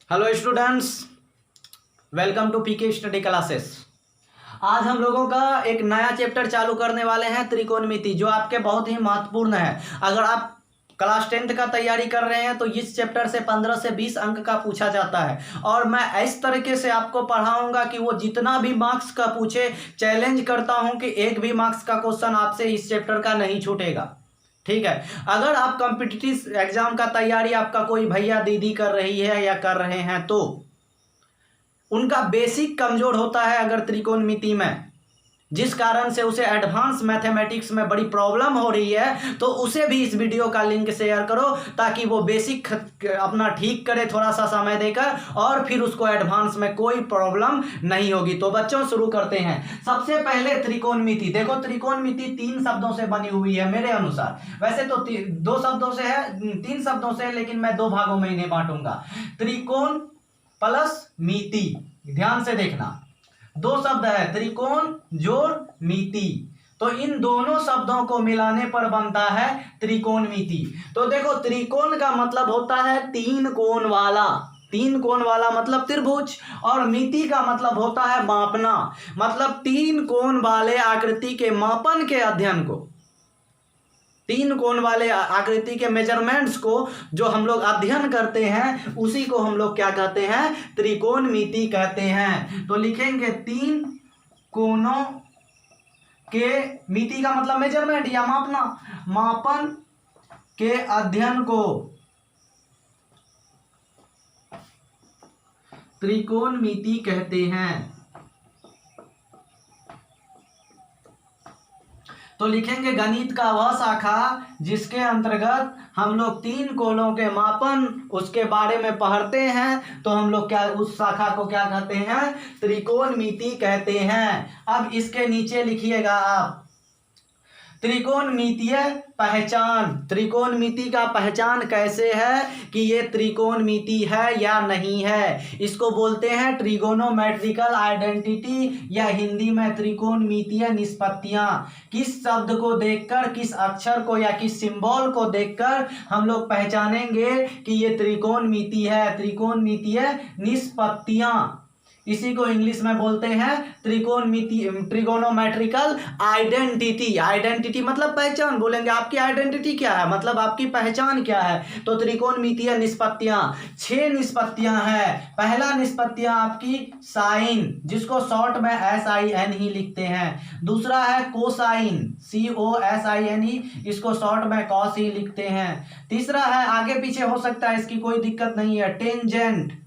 Hello students, welcome to PK study classes. आज हम लोगों का एक नया चैप्टर चालू करने वाले हैं, त्रिकोणमिति, जो आपके बहुत ही महत्वपूर्ण है। अगर आप क्लास 10th का तैयारी कर रहे हैं तो इस चैप्टर से 15 से 20 अंक का पूछा जाता है और मैं इस तरीके से आपको पढ़ाऊंगा कि वो जितना भी मार्क्स का पूछे, चैलेंज करता हूं कि एक भी मार्क्स का क्वेश्चन आपसे इस चैप्टर का नहीं छूटेगा। ठीक है। अगर आप कॉम्पिटिटिव एग्जाम का तैयारी आपका कोई भैया दीदी कर रही है या कर रहे हैं तो उनका बेसिक कमजोर होता है अगर त्रिकोणमिति में, जिस कारण से उसे एडवांस मैथमेटिक्स में बड़ी प्रॉब्लम हो रही है, तो उसे भी इस वीडियो का लिंक शेयर करो ताकि वो बेसिक अपना ठीक करे थोड़ा सा समय देकर, और फिर उसको एडवांस में कोई प्रॉब्लम नहीं होगी। तो बच्चों शुरू करते हैं। सबसे पहले त्रिकोणमिति देखो, त्रिकोणमिति 3 शब्दों से बनी हुई है मेरे अनुसार। वैसे तो 2 शब्दों से है, 3 शब्दों से है, लेकिन मैं 2 भागों में इन्हें बांटूंगा। त्रिकोण प्लस मिति, ध्यान से देखना, 2 शब्द है, त्रिकोण जोड़ मिति, तो इन दोनों शब्दों को मिलाने पर बनता है त्रिकोणमिति। तो देखो, त्रिकोण का मतलब होता है 3 कोण वाला, 3 कोण वाला मतलब त्रिभुज, और मिति का मतलब होता है मापना, मतलब 3 कोण वाले आकृति के मापन के अध्ययन को, 3 कोण वाले आकृति के मेजरमेंट्स को जो हम लोग अध्ययन करते हैं उसी को हम लोग क्या कहते हैं, त्रिकोणमिति कहते हैं। तो लिखेंगे 3 कोणों के, मिति का मतलब मेजरमेंट या मापना, मापन के अध्ययन को त्रिकोणमिति कहते हैं। तो लिखेंगे गणित का वह शाखा जिसके अंतर्गत हम लोग 3 कोणों के मापन उसके बारे में पढ़ते हैं, तो हम लोग क्या उस शाखा को क्या कहते हैं, त्रिकोणमिति कहते हैं। अब इसके नीचे लिखिएगा आप त्रिकोणमितीय पहचान। त्रिकोणमिति का पहचान कैसे है कि ये त्रिकोणमिति है या नहीं है, इसको बोलते हैं ट्रिगोनोमेट्रिकल आइडेंटिटी, या हिंदी में त्रिकोणमितीय निष्पत्तियां। किस शब्द को देखकर, किस अक्षर को या किस सिंबल को देखकर हम लोग पहचानेंगे कि ये त्रिकोणमिति है, त्रिकोणमितीय निष्पत्तियां, इसी को इंग्लिश में बोलते हैं त्रिकोणमिति, ट्रिगोनोमेट्रिकल आइडेंटिटी। आइडेंटिटी मतलब पहचान, बोलेंगे आपकी आइडेंटिटी क्या है, मतलब आपकी पहचान क्या है। तो त्रिकोणमितीय निष्पत्तियां 6 निष्पत्तियां हैं। पहला निष्पत्तियां आपकी साइन, जिसको शॉर्ट में SIN ही लिखते हैं। दूसरा है कोसाइन, COSINE, इसको शॉर्ट में कॉस ही लिखते हैं। तीसरा है, आगे पीछे हो सकता है, इसकी कोई दिक्कत नहीं है, टेंजेंट,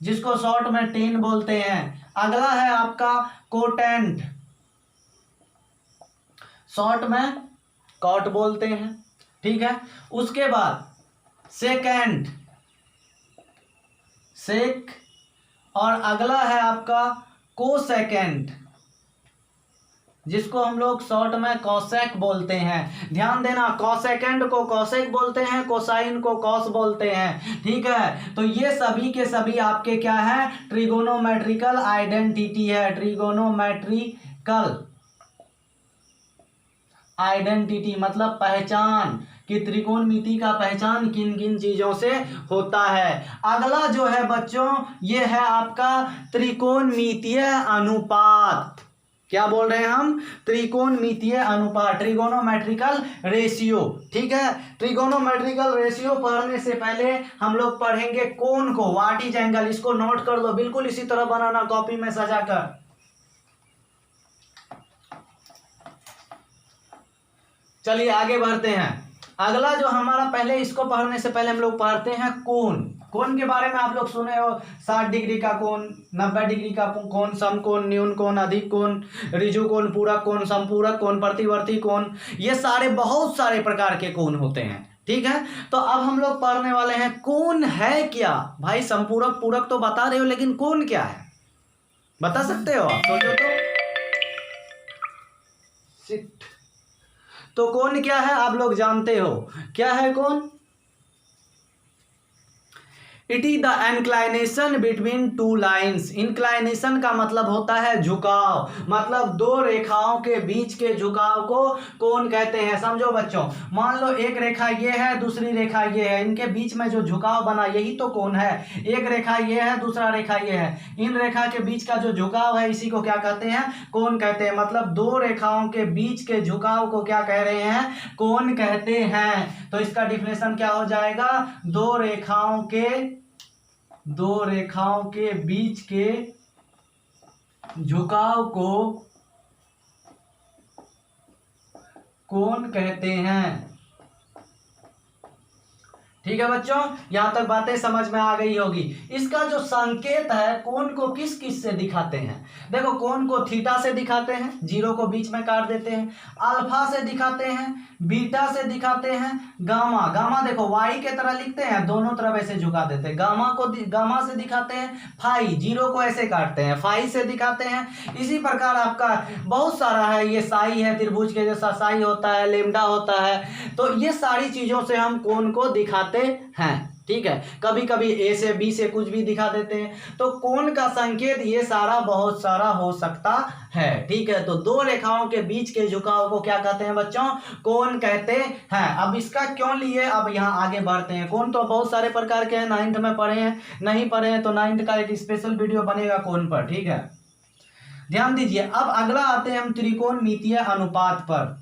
जिसको शॉर्ट में टेन बोलते हैं। अगला है आपका कोटेंट, शॉर्ट में कॉट बोलते हैं। ठीक है। उसके बाद सेकेंड, सेक, और अगला है आपका कोसेकेंड, जिसको हम लोग शॉर्ट में कॉसेक बोलते हैं। ध्यान देना, कॉसेकेंड को कॉसेक बोलते हैं, कोसाइन को कॉस बोलते हैं। ठीक है। तो ये सभी के सभी आपके क्या है, ट्रिगोनोमेट्रिकल आइडेंटिटी है, ट्रिगोनोमेट्रिकल आइडेंटिटी मतलब पहचान, कि त्रिकोणमिति का पहचान किन किन चीजों से होता है। अगला जो है बच्चों, ये है आपका त्रिकोणमितीय अनुपात। क्या बोल रहे हैं हम, त्रिकोणमितीय अनुपात, ट्रिगोनोमेट्रिकल रेशियो। ठीक है। ट्रिगोनोमेट्रिकल रेशियो पढ़ने से पहले हम लोग पढ़ेंगे कोण को, व्हाट इज एंगल, इसको नोट कर लो, बिल्कुल इसी तरह बनाना कॉपी में सजाकर। चलिए आगे बढ़ते हैं। अगला जो हमारा, पहले इसको पढ़ने से पहले हम लोग पढ़ते हैं कोण। कोण के बारे में आप लोग सुने हो, 60 डिग्री का कोण, 90 डिग्री का कोण, समकोण, न्यून कोण, अधिक कोण, ऋजु कोण, पूरक कोण, समपूरक कोण, प्रतिवर्ती कोण, ये सारे बहुत सारे प्रकार के कोण होते हैं। ठीक है। तो अब हम लोग पढ़ने वाले हैं कोण है क्या। भाई समपूरक पूरक तो बता रहे हो, लेकिन कोण क्या है बता सकते हो आप, सोचो तो कोण क्या है आप लोग जानते हो, क्या है कोण, it is the inclination between two lines. Inclination का मतलब होता है झुकाव, मतलब दो रेखाओं के बीच के झुकाव को कोण कहते हैं। समझो बच्चों, मान लो एक रेखा ये है, दूसरी रेखा ये है, इनके बीच में जो झुकाव बना यही तो कोण है। एक रेखा ये है, दूसरा रेखा ये है, इन रेखा के बीच का जो झुकाव है इसी को क्या कहते हैं? कोण कहते हैं। मतलब दो रेखाओं के बीच के झुकाव को क्या कह रहे हैं? कोण कहते हैं। तो इसका डिफिनेशन क्या हो जाएगा? दो रेखाओं के बीच के झुकाव को कोण कहते हैं। ठीक है बच्चों, यहां तक बातें समझ में आ गई होगी। इसका जो संकेत है कोण को किस किस से दिखाते हैं? देखो, कोण को थीटा से दिखाते हैं, जीरो को बीच में काट देते हैं, अल्फा से दिखाते हैं, बीटा से दिखाते हैं, गामा। गामा देखो वाई के तरह लिखते हैं, दोनों तरफ ऐसे झुका देते हैं। गामा से दिखाते हैं, फाई, जीरो को ऐसे काटते हैं, फाई से दिखाते हैं। इसी प्रकार आपका बहुत सारा है, ये साई है, त्रिभुज के जैसा साई होता है, लेमडा होता है। तो ये सारी चीजों से हम कोण को दिखाते हैं। ठीक है, कभी कभी ए से बी से कुछ भी दिखा देते हैं। तो कोण का संकेत ये सारा बहुत सारा हो सकता है। ठीक है, तो दो रेखाओं के बीच के झुकाव को क्या कहते हैं बच्चों? कोण कहते हैं। अब इसका क्यों लिए, अब यहाँ आगे बढ़ते हैं। कोण तो बहुत सारे प्रकार के हैं, 9th में पढ़े हैं, नहीं पढ़े हैं तो 9th का एक स्पेशल वीडियो बनेगा कोण पर। ठीक है, ध्यान दीजिए। अब अगला आते हैं हम त्रिकोणमितीय अनुपात पर।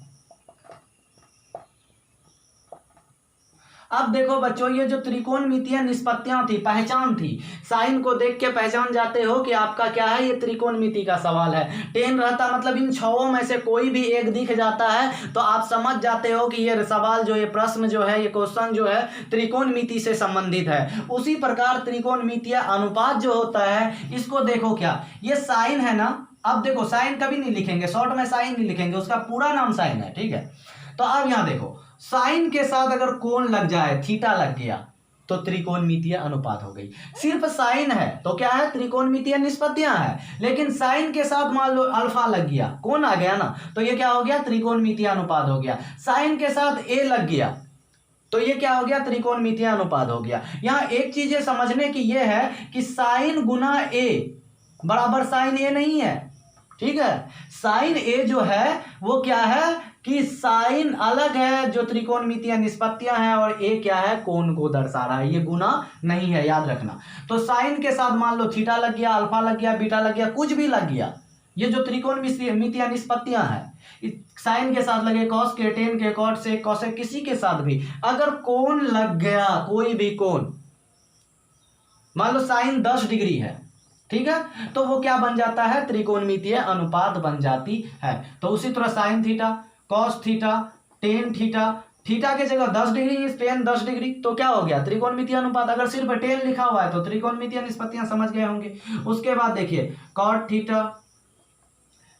अब देखो बच्चों, ये जो त्रिकोणमितीय निष्पत्तियां थी, पहचान थी, साइन को देख के पहचान जाते हो कि आपका क्या है, ये त्रिकोणमिति का सवाल है। 10 रहता मतलब इन छहों में से कोई भी एक दिख जाता है तो आप समझ जाते हो कि ये सवाल जो, ये प्रश्न जो है, ये क्वेश्चन जो है त्रिकोणमिति से संबंधित है। उसी प्रकार त्रिकोणमितीय अनुपात जो होता है, इसको देखो क्या, ये साइन है ना। अब देखो, साइन कभी नहीं लिखेंगे, शॉर्ट में साइन नहीं लिखेंगे, उसका पूरा नाम साइन है। ठीक है, तो अब यहां देखो, साइन के साथ अगर कोण लग जाए, थीटा लग गया, तो त्रिकोणमितीय अनुपात हो गई। सिर्फ साइन है तो क्या है? त्रिकोणमितीय निष्पत्तियां है। लेकिन साइन के साथ मान लो अल्फा लग गया, कोण आ गया ना, तो ये क्या हो गया? त्रिकोणमितीय अनुपात हो गया। साइन के साथ ए लग गया तो ये क्या हो गया? त्रिकोणमितीय अनुपात हो गया। यहां एक चीज समझने की ये है कि साइन गुना ए बराबर साइन ए नहीं है। ठीक है, साइन ए जो है वो क्या है कि साइन अलग है जो त्रिकोणमितीय निष्पत्तियां हैं, और ए क्या है? कोण को दर्शा रहा है, ये गुना नहीं है, याद रखना। तो साइन के साथ मान लो थीटा लग गया, अल्फा लग गया, बीटा लग गया, कुछ भी लग गया, ये जो त्रिकोणमितीय निष्पत्तियां हैं, साइन के साथ लगे, कॉस के, टेन के, कॉट से, कॉसेक, किसी के साथ भी अगर कोण लग गया, कोई भी कोण, मान लो साइन 10 डिग्री है, ठीक है, तो वो क्या बन जाता है? त्रिकोणमितीय अनुपात बन जाती है। तो उसी तरह sine theta, cos theta, tan theta, theta के जगह 10 डिग्री, टेन 10 डिग्री, तो क्या हो गया? त्रिकोणमितीय अनुपात। अगर सिर्फ टेन लिखा हुआ है तो त्रिकोणमितीय निष्पत्तियां समझ गए होंगे। उसके बाद देखिए, कॉट थीटा,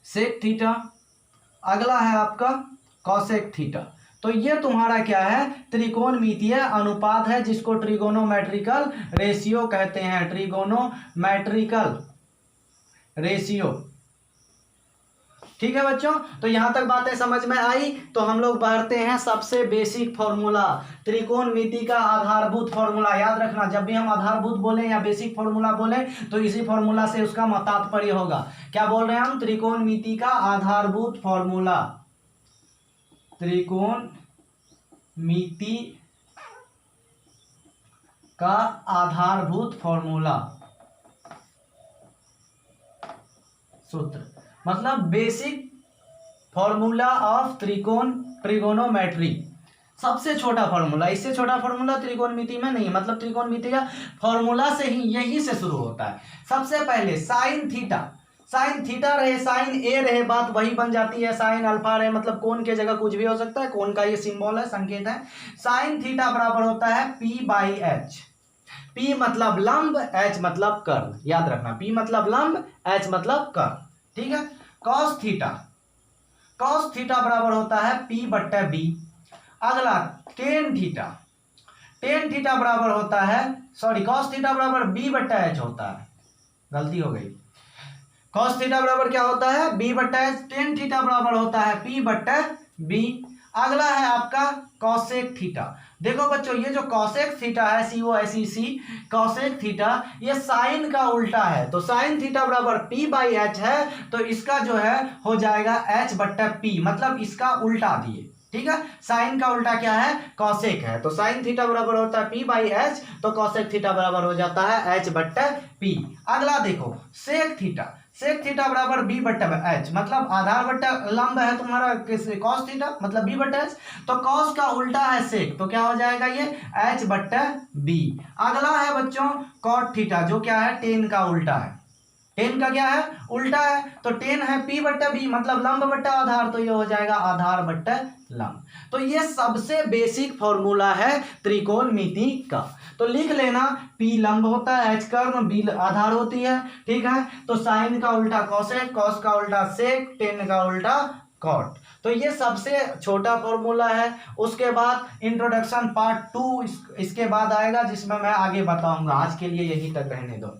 सेक थीटा, अगला है आपका कॉसेक थीटा। तो ये तुम्हारा क्या है? त्रिकोणमितीय अनुपात है, जिसको ट्रिगोनोमेट्रिकल रेशियो कहते हैं। Trigonometrical ratio. ठीक है बच्चों, तो यहां तक बातें समझ में आई। तो हम लोग बढ़ते हैं सबसे बेसिक फॉर्मूला, त्रिकोणमिति का आधारभूत फॉर्मूला। याद रखना, जब भी हम आधारभूत बोले या बेसिक फॉर्मूला बोले तो इसी फॉर्मूला से उसका तात्पर्य होगा। क्या बोल रहे हैं हम? त्रिकोणमिति का आधारभूत फॉर्मूला। त्रिकोणमिति का आधारभूत फॉर्मूला, सूत्र मतलब बेसिक फॉर्मूला ऑफ ट्रिगोनोमेट्री, सबसे छोटा फॉर्मूला। इससे छोटा फॉर्मूला त्रिकोणमिति में नहीं, मतलब त्रिकोणमिति का फॉर्मूला से ही यही से शुरू होता है। सबसे पहले साइन थीटा, साइन थीटा रहे, साइन ए रहे, बात वही बन जाती है। साइन अल्फा रहे, मतलब कोण के जगह कुछ भी हो सकता है, कोण का ये सिंबल है, संकेत है। साइन थीटा बराबर होता है पी बाई एच। पी मतलब लंब, एच मतलब कर्ल। याद रखना, पी मतलब लंब, एच मतलब कर्ल। ठीक है, कॉस थीटा, कॉस थीटा बराबर होता है पी बट्टा बी। अगला टेन थीटा, टेन थीटा बराबर होता है, सॉरी, कॉस थीटा बराबर बी बट्टा एच होता है, गलती हो गई। कॉस थीटा बराबर क्या होता है? बी बट्टा एच। टेन थीटा बराबर होता है पी बट्टा बी। अगला है आपका कॉसेक थीटा। देखो बच्चों, ये जो कॉसेक थीटा है, COSEC कॉसेक थीटा, ये साइन का उल्टा है। तो साइन थीटा बराबर P/H है, तो इसका जो है हो जाएगा H/P, मतलब इसका उल्टा दिए। ठीक है, साइन का उल्टा क्या है, कॉसेक है। तो साइन थीटा बराबर होता है P/H, तो कॉसेक थीटा बराबर हो जाता है H/P। अगला देखो सेक थीटा, सेक थीटा बराबर B/H, मतलब आधार बट्टा लंब है तुम्हारा कॉस थीटा, मतलब B/H। तो कॉस का उल्टा है सेक, तो क्या हो जाएगा ये H/B। अगला है बच्चों कॉट थीटा, जो क्या है टेन का उल्टा है। टेन का क्या है, उल्टा है। तो टेन है P/B, मतलब लंब बट्टा आधार, तो ये हो जाएगा आधार बट्टा लंब। तो ये सबसे बेसिक फॉर्मूला है त्रिकोणमिति का। तो लिख लेना, P लंब होता है, H कर्म, B आधार होती है। ठीक है, तो साइन का उल्टा कॉसेक, कॉस का उल्टा सेक, टेन का उल्टा कॉट। तो ये सबसे छोटा फॉर्मूला है। उसके बाद इंट्रोडक्शन पार्ट 2 इसके बाद आएगा, जिसमें मैं आगे बताऊंगा। आज के लिए यही तक रहने दो।